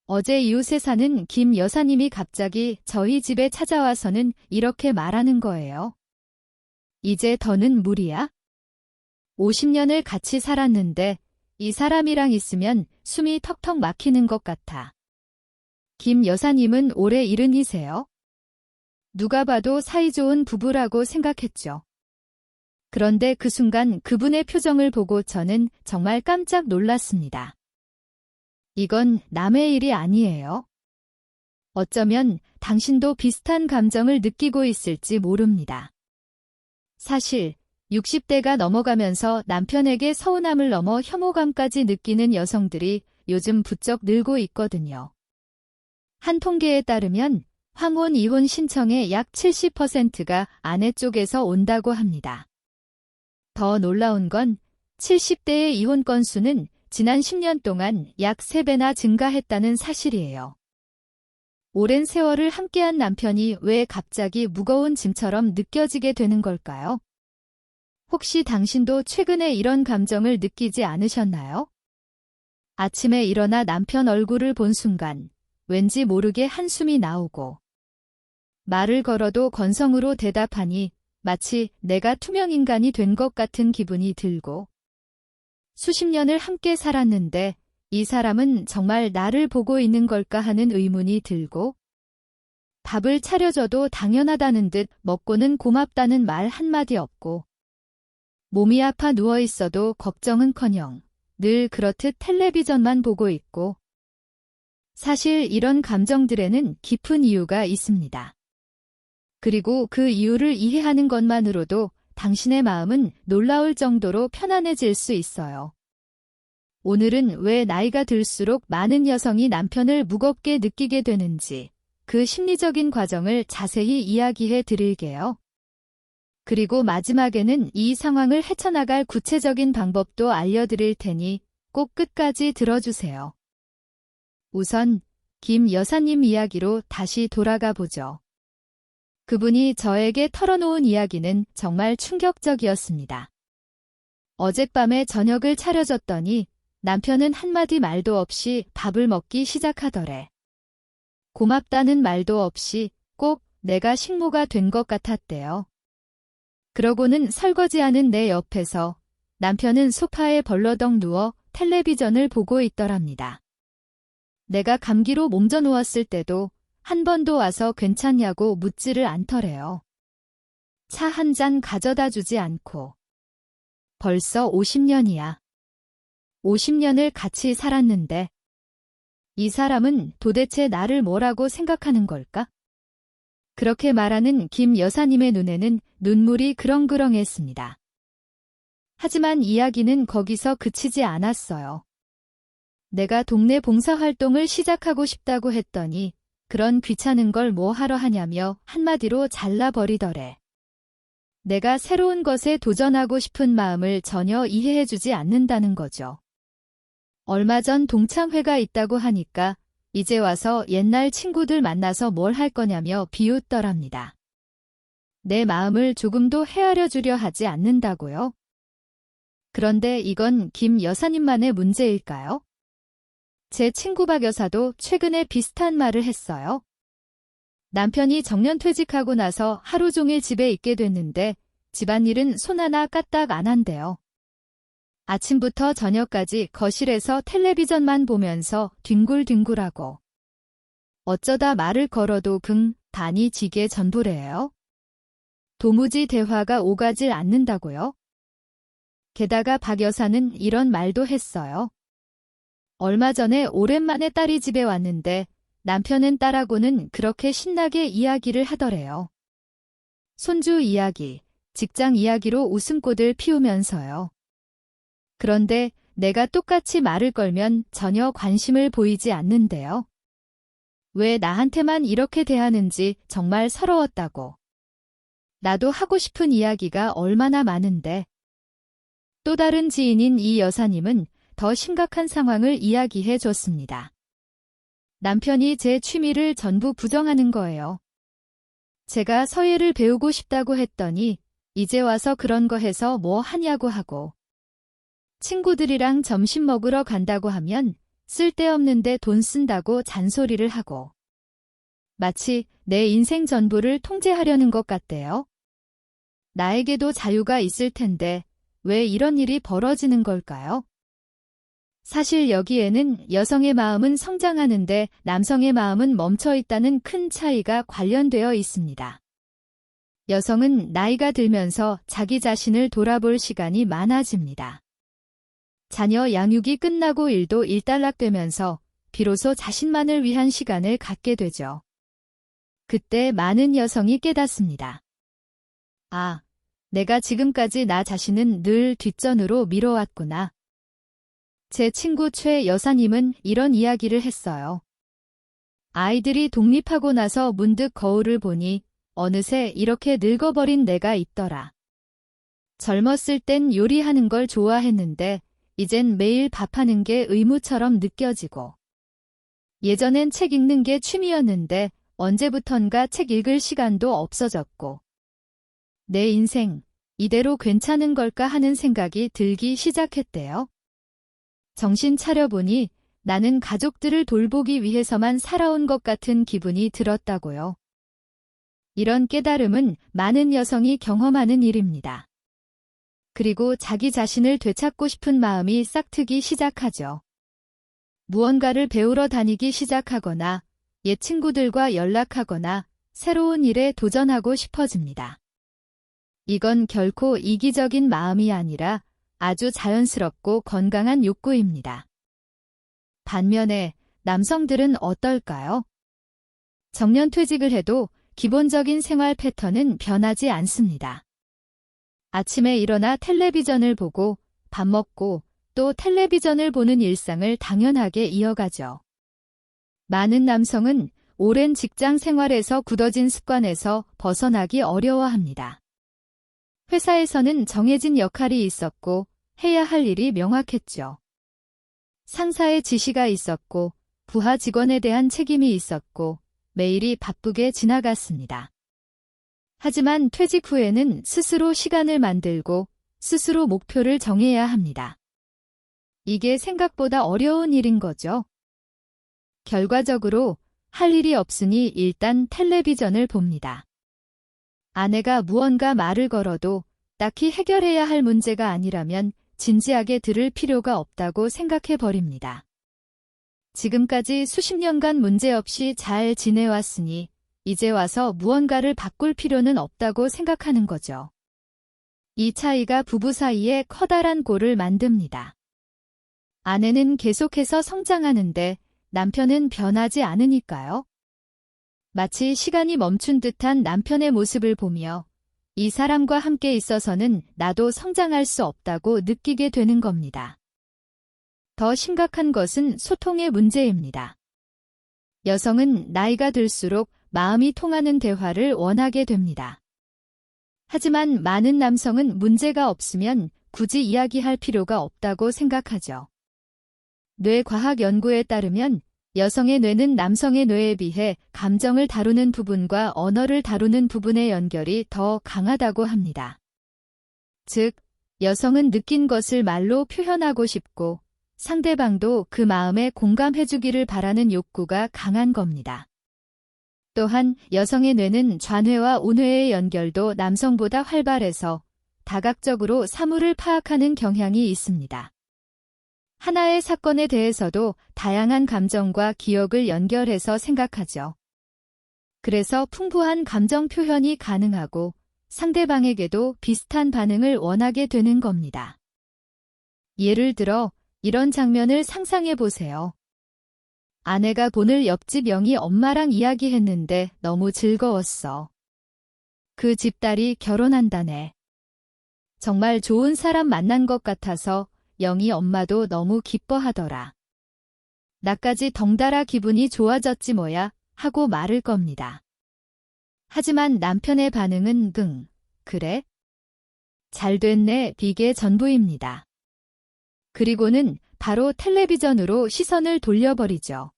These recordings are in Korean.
어제 이웃에 사는 김 여사님이 갑자기 저희 집에 찾아와서는 이렇게 말하는 거예요. 이제 더는 무리야? 50년을 같이 살았는데 이 사람이랑 있으면 숨이 턱턱 막히는 것 같아. 김 여사님은 올해 70이세요. 누가 봐도 사이좋은 부부라고 생각했죠. 그런데 그 순간 그분의 표정을 보고 저는 정말 깜짝 놀랐습니다. 이건 남의 일이 아니에요. 어쩌면 당신도 비슷한 감정을 느끼고 있을지 모릅니다. 사실 60대가 넘어가면서 남편에게 서운함을 넘어 혐오감까지 느끼는 여성들이 요즘 부쩍 늘고 있거든요. 한 통계에 따르면 황혼 이혼 신청의 약 70%가 아내 쪽에서 온다고 합니다. 더 놀라운 건 70대의 이혼 건수는 지난 10년 동안 약 3배나 증가했다는 사실이에요. 오랜 세월을 함께한 남편이 왜 갑자기 무거운 짐처럼 느껴지게 되는 걸까요? 혹시 당신도 최근에 이런 감정을 느끼지 않으셨나요? 아침에 일어나 남편 얼굴을 본 순간 왠지 모르게 한숨이 나오고 말을 걸어도 건성으로 대답하니 마치 내가 투명인간이 된 것 같은 기분이 들고 수십 년을 함께 살았는데 이 사람은 정말 나를 보고 있는 걸까 하는 의문이 들고 밥을 차려줘도 당연하다는 듯 먹고는 고맙다는 말 한마디 없고 몸이 아파 누워있어도 걱정은커녕 늘 그렇듯 텔레비전만 보고 있고 사실 이런 감정들에는 깊은 이유가 있습니다. 그리고 그 이유를 이해하는 것만으로도 당신의 마음은 놀라울 정도로 편안해질 수 있어요. 오늘은 왜 나이가 들수록 많은 여성이 남편을 무겁게 느끼게 되는지 그 심리적인 과정을 자세히 이야기해 드릴게요. 그리고 마지막에는 이 상황을 헤쳐나갈 구체적인 방법도 알려드릴 테니 꼭 끝까지 들어주세요. 우선 김 여사님 이야기로 다시 돌아가 보죠. 그분이 저에게 털어놓은 이야기는 정말 충격적이었습니다. 어젯밤에 저녁을 차려줬더니 남편은 한마디 말도 없이 밥을 먹기 시작하더래. 고맙다는 말도 없이 꼭 내가 식모가 된 것 같았대요. 그러고는 설거지하는 내 옆에서 남편은 소파에 벌러덩 누워 텔레비전을 보고 있더랍니다. 내가 감기로 몸져 누웠을 때도 한 번도 와서 괜찮냐고 묻지를 않더래요. 차 한 잔 가져다 주지 않고. 벌써 50년이야. 50년을 같이 살았는데 이 사람은 도대체 나를 뭐라고 생각하는 걸까? 그렇게 말하는 김 여사님의 눈에는 눈물이 그렁그렁했습니다. 하지만 이야기는 거기서 그치지 않았어요. 내가 동네 봉사활동을 시작하고 싶다고 했더니 그런 귀찮은 걸 뭐 하러 하냐며 한마디로 잘라버리더래. 내가 새로운 것에 도전하고 싶은 마음을 전혀 이해해주지 않는다는 거죠. 얼마 전 동창회가 있다고 하니까 이제 와서 옛날 친구들 만나서 뭘 할 거냐며 비웃더랍니다. 내 마음을 조금도 헤아려 주려 하지 않는다고요? 그런데 이건 김 여사님만의 문제일까요? 제 친구 박 여사도 최근에 비슷한 말을 했어요. 남편이 정년퇴직하고 나서 하루 종일 집에 있게 됐는데 집안일은 손 하나 까딱 안 한대요. 아침부터 저녁까지 거실에서 텔레비전만 보면서 뒹굴뒹굴하고 어쩌다 말을 걸어도 단이 지게 전부래요. 도무지 대화가 오가질 않는다고요? 게다가 박 여사는 이런 말도 했어요. 얼마 전에 오랜만에 딸이 집에 왔는데 남편은 딸하고는 그렇게 신나게 이야기를 하더래요. 손주 이야기, 직장 이야기로 웃음꽃을 피우면서요. 그런데 내가 똑같이 말을 걸면 전혀 관심을 보이지 않는데요. 왜 나한테만 이렇게 대하는지 정말 서러웠다고. 나도 하고 싶은 이야기가 얼마나 많은데. 또 다른 지인인 이 여사님은 더 심각한 상황을 이야기해 줬습니다. 남편이 제 취미를 전부 부정하는 거예요. 제가 서예를 배우고 싶다고 했더니 이제 와서 그런 거 해서 뭐 하냐고 하고 친구들이랑 점심 먹으러 간다고 하면 쓸데없는데 돈 쓴다고 잔소리를 하고 마치 내 인생 전부를 통제하려는 것 같대요. 나에게도 자유가 있을 텐데 왜 이런 일이 벌어지는 걸까요? 사실 여기에는 여성의 마음은 성장하는데 남성의 마음은 멈춰 있다는 큰 차이가 관련되어 있습니다. 여성은 나이가 들면서 자기 자신을 돌아볼 시간이 많아집니다. 자녀 양육이 끝나고 일도 일단락되면서 비로소 자신만을 위한 시간을 갖게 되죠. 그때 많은 여성이 깨닫습니다. 아, 내가 지금까지 나 자신은 늘 뒷전으로 미뤄왔구나. 제 친구 최 여사님은 이런 이야기를 했어요. 아이들이 독립하고 나서 문득 거울을 보니 어느새 이렇게 늙어버린 내가 있더라. 젊었을 땐 요리하는 걸 좋아했는데 이젠 매일 밥하는 게 의무처럼 느껴지고 예전엔 책 읽는 게 취미였는데 언제부턴가 책 읽을 시간도 없어졌고 내 인생 이대로 괜찮은 걸까 하는 생각이 들기 시작했대요. 정신 차려보니 나는 가족들을 돌보기 위해서만 살아온 것 같은 기분이 들었다고요. 이런 깨달음은 많은 여성이 경험하는 일입니다. 그리고 자기 자신을 되찾고 싶은 마음이 싹트기 시작하죠. 무언가를 배우러 다니기 시작하거나 옛 친구들과 연락하거나 새로운 일에 도전하고 싶어집니다. 이건 결코 이기적인 마음이 아니라 아주 자연스럽고 건강한 욕구입니다. 반면에 남성들은 어떨까요? 정년퇴직을 해도 기본적인 생활 패턴은 변하지 않습니다. 아침에 일어나 텔레비전을 보고 밥 먹고 또 텔레비전을 보는 일상을 당연하게 이어가죠. 많은 남성은 오랜 직장 생활에서 굳어진 습관에서 벗어나기 어려워합니다. 회사에서는 정해진 역할이 있었고 해야 할 일이 명확했죠. 상사의 지시가 있었고 부하 직원에 대한 책임이 있었고 매일이 바쁘게 지나갔습니다. 하지만 퇴직 후에는 스스로 시간을 만들고 스스로 목표를 정해야 합니다. 이게 생각보다 어려운 일인 거죠. 결과적으로 할 일이 없으니 일단 텔레비전을 봅니다. 아내가 무언가 말을 걸어도 딱히 해결해야 할 문제가 아니라면 진지하게 들을 필요가 없다고 생각해버립니다. 지금까지 수십 년간 문제없이 잘 지내왔으니 이제 와서 무언가를 바꿀 필요는 없다고 생각하는 거죠. 이 차이가 부부 사이에 커다란 골을 만듭니다. 아내는 계속해서 성장하는데 남편은 변하지 않으니까요. 마치 시간이 멈춘 듯한 남편의 모습을 보며 이 사람과 함께 있어서는 나도 성장할 수 없다고 느끼게 되는 겁니다. 더 심각한 것은 소통의 문제입니다. 여성은 나이가 들수록 마음이 통하는 대화를 원하게 됩니다. 하지만 많은 남성은 문제가 없으면 굳이 이야기할 필요가 없다고 생각하죠. 뇌과학 연구에 따르면 여성의 뇌는 남성의 뇌에 비해 감정을 다루는 부분과 언어를 다루는 부분의 연결이 더 강하다고 합니다. 즉, 여성은 느낀 것을 말로 표현하고 싶고 상대방도 그 마음에 공감해주기를 바라는 욕구가 강한 겁니다. 또한 여성의 뇌는 좌뇌와 우뇌의 연결도 남성보다 활발해서 다각적으로 사물을 파악하는 경향이 있습니다. 하나의 사건에 대해서도 다양한 감정과 기억을 연결해서 생각하죠. 그래서 풍부한 감정 표현이 가능하고 상대방에게도 비슷한 반응을 원하게 되는 겁니다. 예를 들어 이런 장면을 상상해 보세요. 아내가 오늘 옆집 영희 엄마랑 이야기했는데 너무 즐거웠어. 그 집딸이 결혼한다네. 정말 좋은 사람 만난 것 같아서 영희 엄마도 너무 기뻐하더라. 나까지 덩달아 기분이 좋아졌지 뭐야 하고 말을 겁니다. 하지만 남편의 반응은 그래? 잘 됐네 이게 전부입니다. 그리고는 바로 텔레비전으로 시선을 돌려버리죠.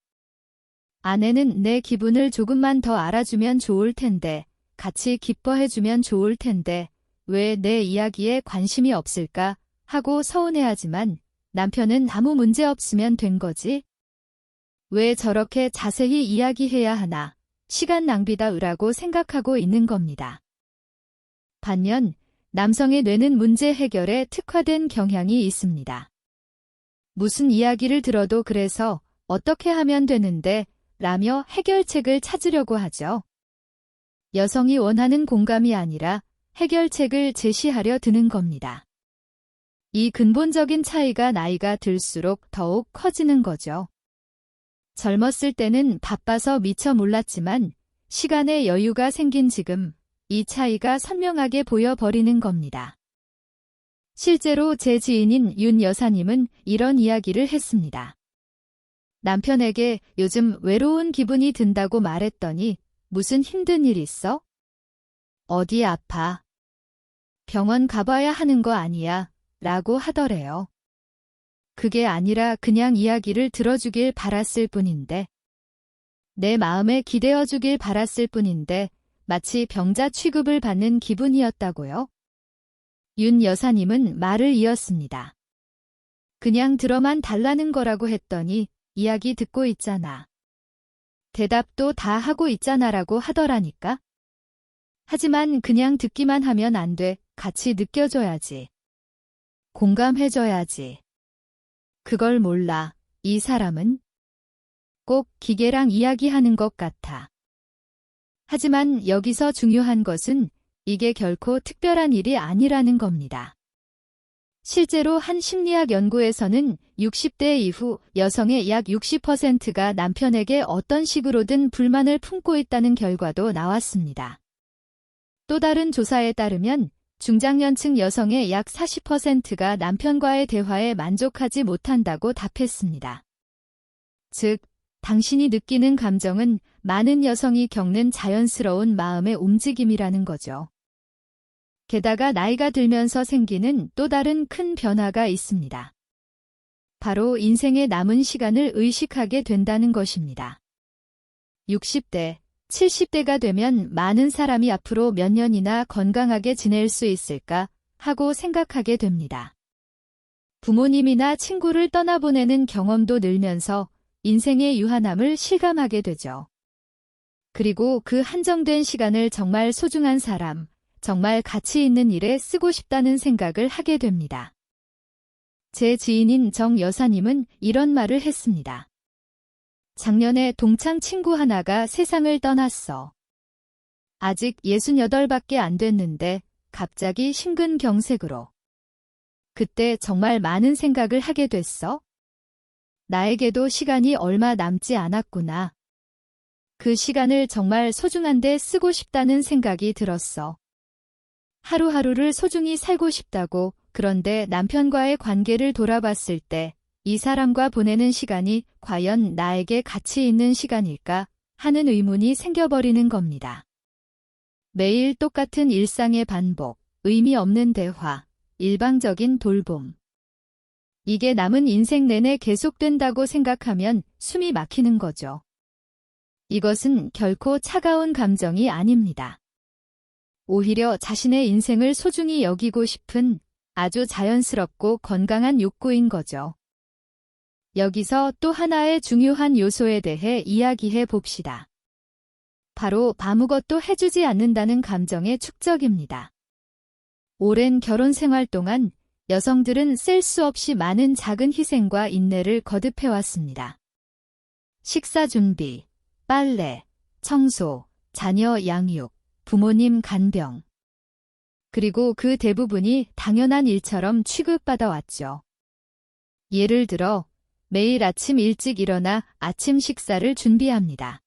아내는 내 기분을 조금만 더 알아주면 좋을 텐데, 같이 기뻐해주면 좋을 텐데, 왜 내 이야기에 관심이 없을까? 하고 서운해하지만 남편은 아무 문제 없으면 된 거지 왜 저렇게 자세히 이야기해야 하나, 시간 낭비다라고 생각하고 있는 겁니다. 반면 남성의 뇌는 문제 해결에 특화된 경향이 있습니다. 무슨 이야기를 들어도 그래서 어떻게 하면 되는데 라며 해결책을 찾으려고 하죠. 여성이 원하는 공감이 아니라 해결책을 제시하려 드는 겁니다. 이 근본적인 차이가 나이가 들수록 더욱 커지는 거죠. 젊었을 때는 바빠서 미처 몰랐지만 시간의 여유가 생긴 지금 이 차이가 선명하게 보여버리는 겁니다. 실제로 제 지인인 윤 여사님은 이런 이야기를 했습니다. 남편에게 요즘 외로운 기분이 든다고 말했더니 무슨 힘든 일 있어? 어디 아파? 병원 가봐야 하는 거 아니야? 라고 하더래요. 그게 아니라 그냥 이야기를 들어주길 바랐을 뿐인데, 내 마음에 기대어주길 바랐을 뿐인데 마치 병자 취급을 받는 기분이었다고요? 윤 여사님은 말을 이었습니다. 그냥 들어만 달라는 거라고 했더니 이야기 듣고 있잖아. 대답도 다 하고 있잖아라고 하더라니까. 하지만 그냥 듣기만 하면 안 돼. 같이 느껴줘야지. 공감해줘야지. 그걸 몰라. 이 사람은 꼭 기계랑 이야기하는 것 같아. 하지만 여기서 중요한 것은 이게 결코 특별한 일이 아니라는 겁니다. 실제로 한 심리학 연구에서는 60대 이후 여성의 약 60%가 남편에게 어떤 식으로든 불만을 품고 있다는 결과도 나왔습니다. 또 다른 조사에 따르면 중장년층 여성의 약 40%가 남편과의 대화에 만족하지 못한다고 답했습니다. 즉, 당신이 느끼는 감정은 많은 여성이 겪는 자연스러운 마음의 움직임이라는 거죠. 게다가 나이가 들면서 생기는 또 다른 큰 변화가 있습니다. 바로 인생의 남은 시간을 의식하게 된다는 것입니다. 60대, 70대가 되면 많은 사람이 앞으로 몇 년이나 건강하게 지낼 수 있을까 하고 생각하게 됩니다. 부모님이나 친구를 떠나보내는 경험도 늘면서 인생의 유한함을 실감하게 되죠. 그리고 그 한정된 시간을 정말 소중한 사람, 정말 가치 있는 일에 쓰고 싶다는 생각을 하게 됩니다. 제 지인인 정 여사님은 이런 말을 했습니다. 작년에 동창 친구 하나가 세상을 떠났어. 아직 68밖에 안 됐는데 갑자기 심근경색으로. 그때 정말 많은 생각을 하게 됐어. 나에게도 시간이 얼마 남지 않았구나. 그 시간을 정말 소중한데 쓰고 싶다는 생각이 들었어. 하루하루를 소중히 살고 싶다고. 그런데 남편과의 관계를 돌아봤을 때 이 사람과 보내는 시간이 과연 나에게 가치 있는 시간일까 하는 의문이 생겨버리는 겁니다. 매일 똑같은 일상의 반복, 의미 없는 대화, 일방적인 돌봄. 이게 남은 인생 내내 계속된다고 생각하면 숨이 막히는 거죠. 이것은 결코 차가운 감정이 아닙니다. 오히려 자신의 인생을 소중히 여기고 싶은 아주 자연스럽고 건강한 욕구인 거죠. 여기서 또 하나의 중요한 요소에 대해 이야기해 봅시다. 바로 아무것도 해주지 않는다는 감정의 축적입니다. 오랜 결혼 생활 동안 여성들은 셀 수 없이 많은 작은 희생과 인내를 거듭해왔습니다. 식사 준비, 빨래, 청소, 자녀 양육, 부모님 간병. 그리고 그 대부분이 당연한 일처럼 취급받아왔죠. 예를 들어 매일 아침 일찍 일어나 아침 식사를 준비합니다.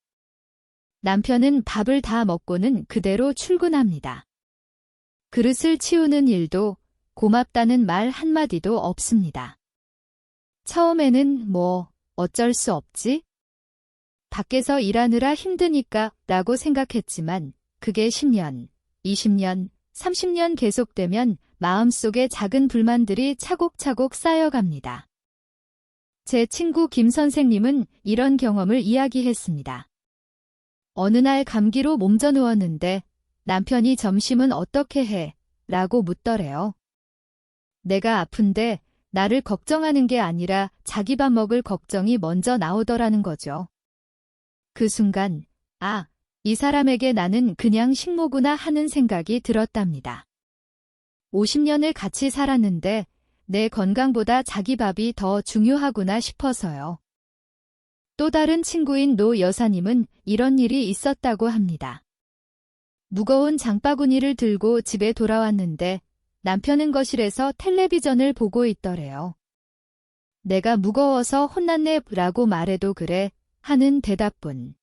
남편은 밥을 다 먹고는 그대로 출근합니다. 그릇을 치우는 일도 고맙다는 말 한마디도 없습니다. 처음에는 어쩔 수 없지? 밖에서 일하느라 힘드니까 라고 생각했지만 그게 10년, 20년, 30년 계속되면 마음속에 작은 불만들이 차곡차곡 쌓여갑니다. 제 친구 김 선생님은 이런 경험을 이야기했습니다. 어느 날 감기로 몸져 누웠는데 남편이 점심은 어떻게 해? 라고 묻더래요. 내가 아픈데 나를 걱정하는 게 아니라 자기 밥 먹을 걱정이 먼저 나오더라는 거죠. 그 순간, 아, 이 사람에게 나는 그냥 식모구나 하는 생각이 들었답니다. 50년을 같이 살았는데 내 건강보다 자기 밥이 더 중요하구나 싶어서요. 또 다른 친구인 노 여사님은 이런 일이 있었다고 합니다. 무거운 장바구니를 들고 집에 돌아왔는데 남편은 거실에서 텔레비전을 보고 있더래요. 내가 무거워서 혼났네 라고 말해도 그래 하는 대답뿐.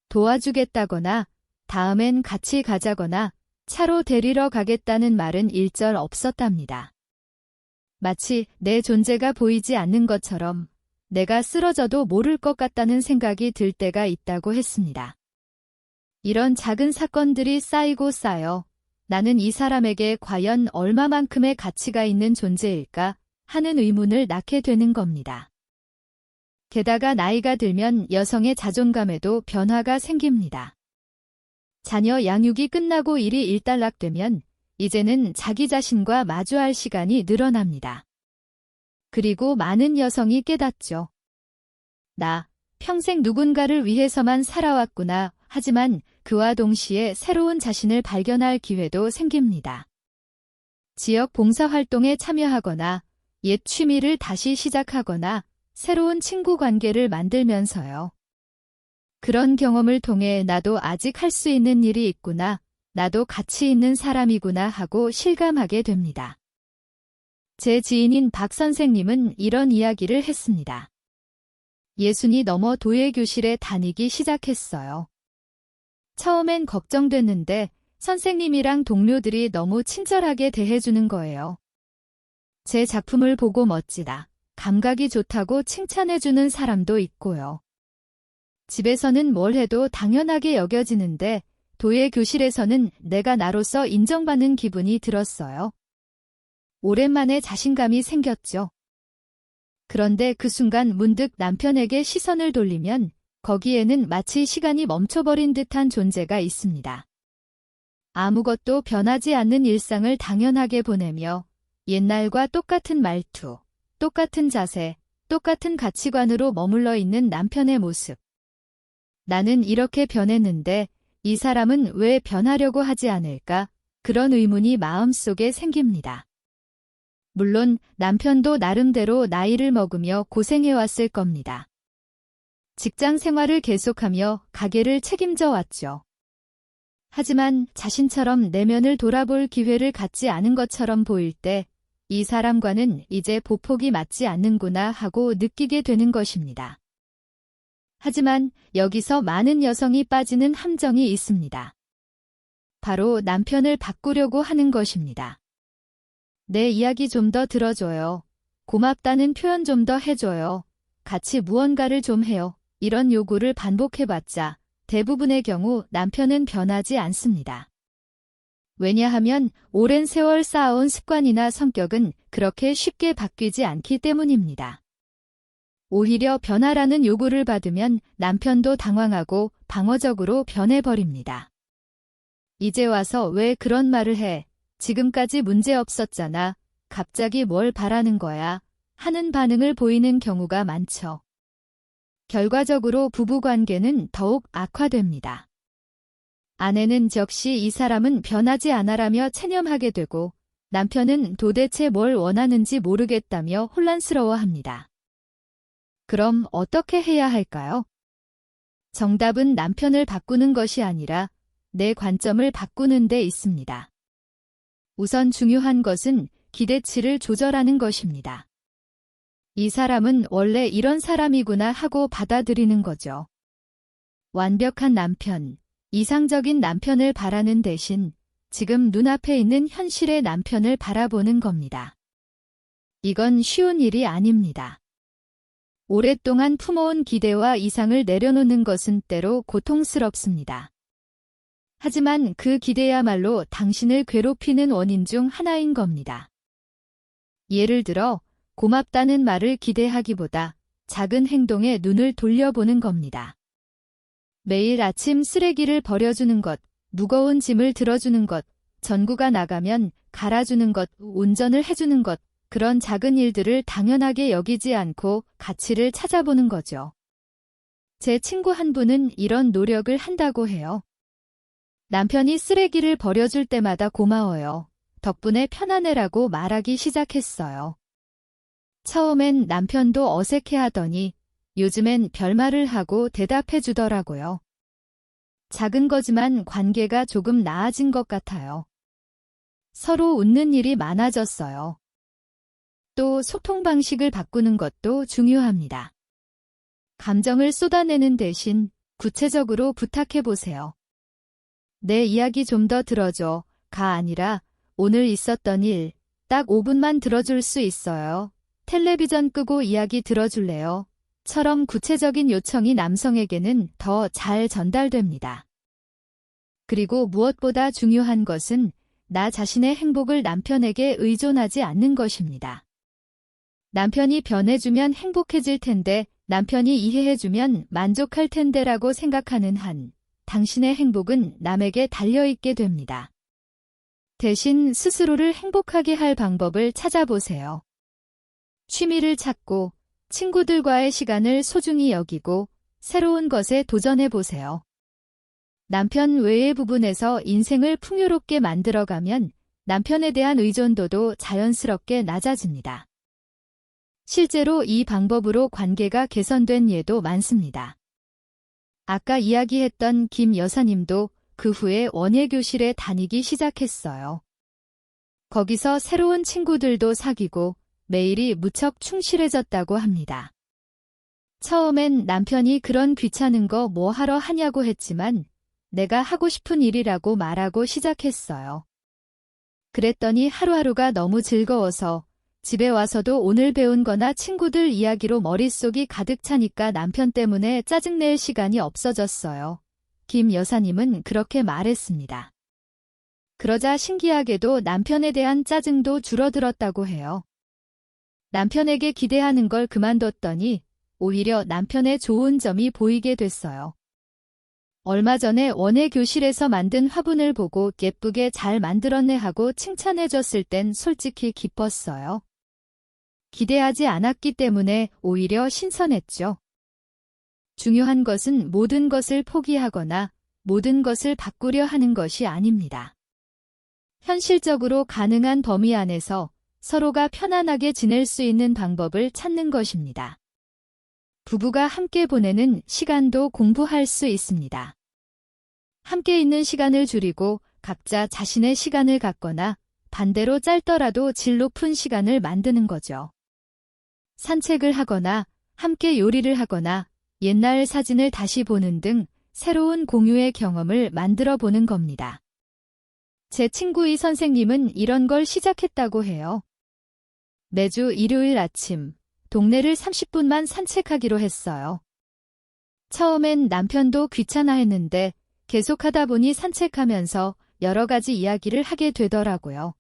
도와주겠다거나 다음엔 같이 가자거나 차로 데리러 가겠다는 말은 일절 없었답니다. 마치 내 존재가 보이지 않는 것처럼 내가 쓰러져도 모를 것 같다는 생각이 들 때가 있다고 했습니다. 이런 작은 사건들이 쌓이고 쌓여 나는 이 사람에게 과연 얼마만큼의 가치가 있는 존재일까 하는 의문을 낳게 되는 겁니다. 게다가 나이가 들면 여성의 자존감에도 변화가 생깁니다. 자녀 양육이 끝나고 일이 일단락되면 이제는 자기 자신과 마주할 시간이 늘어납니다. 그리고 많은 여성이 깨닫죠. 나 평생 누군가를 위해서만 살아왔구나. 하지만 그와 동시에 새로운 자신을 발견할 기회도 생깁니다. 지역 봉사활동에 참여하거나 옛 취미를 다시 시작하거나 새로운 친구 관계를 만들면서요. 그런 경험을 통해 나도 아직 할 수 있는 일이 있구나, 나도 가치 있는 사람이구나 하고 실감하게 됩니다. 제 지인인 박 선생님은 이런 이야기를 했습니다. 60이 넘어 도예교실에 다니기 시작했어요. 처음엔 걱정됐는데 선생님이랑 동료들이 너무 친절하게 대해주는 거예요. 제 작품을 보고 멋지다, 감각이 좋다고 칭찬해주는 사람도 있고요. 집에서는 뭘 해도 당연하게 여겨지는데 도예교실에서는 내가 나로서 인정받는 기분이 들었어요. 오랜만에 자신감이 생겼죠. 그런데 그 순간 문득 남편에게 시선을 돌리면 거기에는 마치 시간이 멈춰버린 듯한 존재가 있습니다. 아무것도 변하지 않는 일상을 당연하게 보내며 옛날과 똑같은 말투, 똑같은 자세, 똑같은 가치관으로 머물러 있는 남편의 모습. 나는 이렇게 변했는데 이 사람은 왜 변하려고 하지 않을까? 그런 의문이 마음속에 생깁니다. 물론 남편도 나름대로 나이를 먹으며 고생해왔을 겁니다. 직장 생활을 계속하며 가게를 책임져 왔죠. 하지만 자신처럼 내면을 돌아볼 기회를 갖지 않은 것처럼 보일 때 이 사람과는 이제 보폭이 맞지 않는구나 하고 느끼게 되는 것입니다. 하지만 여기서 많은 여성이 빠지는 함정이 있습니다. 바로 남편을 바꾸려고 하는 것입니다. 내 이야기 좀 더 들어줘요. 고맙다는 표현 좀 더 해줘요. 같이 무언가를 좀 해요. 이런 요구를 반복해봤자 대부분의 경우 남편은 변하지 않습니다. 왜냐하면 오랜 세월 쌓아온 습관이나 성격은 그렇게 쉽게 바뀌지 않기 때문입니다. 오히려 변화라는 요구를 받으면 남편도 당황하고 방어적으로 변해버립니다. 이제 와서 왜 그런 말을 해? 지금까지 문제 없었잖아. 갑자기 뭘 바라는 거야? 하는 반응을 보이는 경우가 많죠. 결과적으로 부부관계는 더욱 악화됩니다. 아내는 역시 이 사람은 변하지 않아라며 체념하게 되고 남편은 도대체 뭘 원하는지 모르겠다며 혼란스러워합니다. 그럼 어떻게 해야 할까요? 정답은 남편을 바꾸는 것이 아니라 내 관점을 바꾸는 데 있습니다. 우선 중요한 것은 기대치를 조절하는 것입니다. 이 사람은 원래 이런 사람이구나 하고 받아들이는 거죠. 완벽한 남편, 이상적인 남편을 바라는 대신 지금 눈앞에 있는 현실의 남편을 바라보는 겁니다. 이건 쉬운 일이 아닙니다. 오랫동안 품어온 기대와 이상을 내려놓는 것은 때로 고통스럽습니다. 하지만 그 기대야말로 당신을 괴롭히는 원인 중 하나인 겁니다. 예를 들어 고맙다는 말을 기대하기보다 작은 행동에 눈을 돌려보는 겁니다. 매일 아침 쓰레기를 버려주는 것, 무거운 짐을 들어주는 것, 전구가 나가면 갈아주는 것, 운전을 해주는 것, 그런 작은 일들을 당연하게 여기지 않고 가치를 찾아보는 거죠. 제 친구 한 분은 이런 노력을 한다고 해요. 남편이 쓰레기를 버려줄 때마다 고마워요. 덕분에 편안해라고 말하기 시작했어요. 처음엔 남편도 어색해하더니 요즘엔 별말을 하고 대답해 주더라고요. 작은 거지만 관계가 조금 나아진 것 같아요. 서로 웃는 일이 많아졌어요. 또 소통 방식을 바꾸는 것도 중요합니다. 감정을 쏟아내는 대신 구체적으로 부탁해 보세요. 내 이야기 좀 더 들어줘. 가 아니라 오늘 있었던 일, 딱 5분만 들어줄 수 있어요. 텔레비전 끄고 이야기 들어줄래요? 처럼 구체적인 요청이 남성에게는 더 잘 전달됩니다. 그리고 무엇보다 중요한 것은 나 자신의 행복을 남편에게 의존하지 않는 것입니다. 남편이 변해주면 행복해질 텐데, 남편이 이해해주면 만족할 텐데라고 생각하는 한, 당신의 행복은 남에게 달려있게 됩니다. 대신 스스로를 행복하게 할 방법을 찾아보세요. 취미를 찾고, 친구들과의 시간을 소중히 여기고, 새로운 것에 도전해보세요. 남편 외의 부분에서 인생을 풍요롭게 만들어가면 남편에 대한 의존도도 자연스럽게 낮아집니다. 실제로 이 방법으로 관계가 개선된 예도 많습니다. 아까 이야기했던 김 여사님도 그 후에 원예교실에 다니기 시작했어요. 거기서 새로운 친구들도 사귀고 매일이 무척 충실해졌다고 합니다. 처음엔 남편이 그런 귀찮은 거 뭐 하러 하냐고 했지만 내가 하고 싶은 일이라고 말하고 시작했어요. 그랬더니 하루하루가 너무 즐거워서 집에 와서도 오늘 배운 거나 친구들 이야기로 머릿속이 가득 차니까 남편 때문에 짜증낼 시간이 없어졌어요. 김 여사님은 그렇게 말했습니다. 그러자 신기하게도 남편에 대한 짜증도 줄어들었다고 해요. 남편에게 기대하는 걸 그만뒀더니 오히려 남편의 좋은 점이 보이게 됐어요. 얼마 전에 원예교실에서 만든 화분을 보고 예쁘게 잘 만들었네 하고 칭찬해줬을 땐 솔직히 기뻤어요. 기대하지 않았기 때문에 오히려 신선했죠. 중요한 것은 모든 것을 포기하거나 모든 것을 바꾸려 하는 것이 아닙니다. 현실적으로 가능한 범위 안에서 서로가 편안하게 지낼 수 있는 방법을 찾는 것입니다. 부부가 함께 보내는 시간도 공부할 수 있습니다. 함께 있는 시간을 줄이고 각자 자신의 시간을 갖거나 반대로 짧더라도 질 높은 시간을 만드는 거죠. 산책을 하거나 함께 요리를 하거나 옛날 사진을 다시 보는 등 새로운 공유의 경험을 만들어 보는 겁니다. 제 친구 이 선생님은 이런 걸 시작했다고 해요. 매주 일요일 아침 동네를 30분만 산책하기로 했어요. 처음엔 남편도 귀찮아했는데 계속하다 보니 산책하면서 여러 가지 이야기를 하게 되더라고요.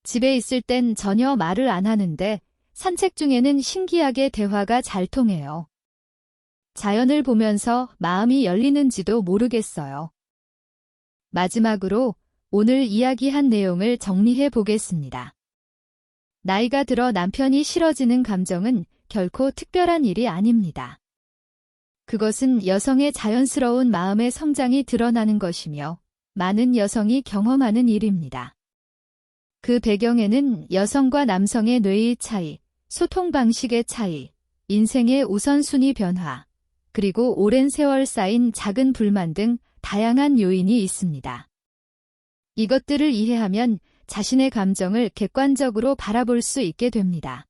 집에 있을 땐 전혀 말을 안 하는데 산책 중에는 신기하게 대화가 잘 통해요. 자연을 보면서 마음이 열리는지도 모르겠어요. 마지막으로 오늘 이야기한 내용을 정리해 보겠습니다. 나이가 들어 남편이 싫어지는 감정은 결코 특별한 일이 아닙니다. 그것은 여성의 자연스러운 마음의 성장이 드러나는 것이며 많은 여성이 경험하는 일입니다. 그 배경에는 여성과 남성의 뇌의 차이, 소통 방식의 차이, 인생의 우선순위 변화, 그리고 오랜 세월 쌓인 작은 불만 등 다양한 요인이 있습니다. 이것들을 이해하면 자신의 감정을 객관적으로 바라볼 수 있게 됩니다.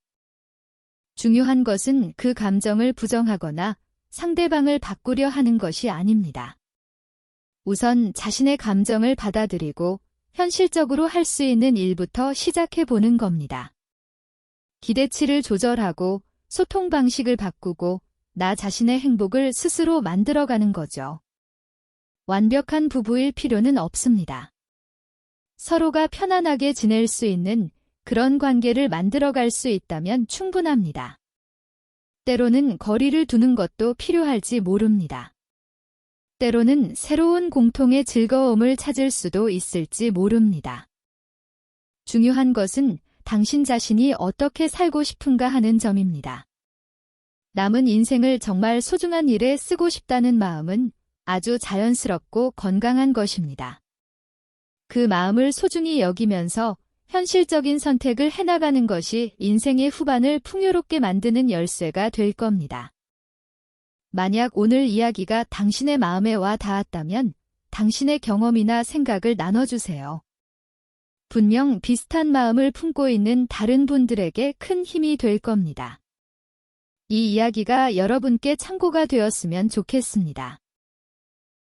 중요한 것은 그 감정을 부정하거나 상대방을 바꾸려 하는 것이 아닙니다. 우선 자신의 감정을 받아들이고 현실적으로 할 수 있는 일부터 시작해 보는 겁니다. 기대치를 조절하고 소통 방식을 바꾸고 나 자신의 행복을 스스로 만들어가는 거죠. 완벽한 부부일 필요는 없습니다. 서로가 편안하게 지낼 수 있는 그런 관계를 만들어갈 수 있다면 충분합니다. 때로는 거리를 두는 것도 필요할지 모릅니다. 때로는 새로운 공통의 즐거움을 찾을 수도 있을지 모릅니다. 중요한 것은 당신 자신이 어떻게 살고 싶은가 하는 점입니다. 남은 인생을 정말 소중한 일에 쓰고 싶다는 마음은 아주 자연스럽고 건강한 것입니다. 그 마음을 소중히 여기면서 현실적인 선택을 해나가는 것이 인생의 후반을 풍요롭게 만드는 열쇠가 될 겁니다. 만약 오늘 이야기가 당신의 마음에 와 닿았다면 당신의 경험이나 생각을 나눠주세요. 분명 비슷한 마음을 품고 있는 다른 분들에게 큰 힘이 될 겁니다. 이 이야기가 여러분께 참고가 되었으면 좋겠습니다.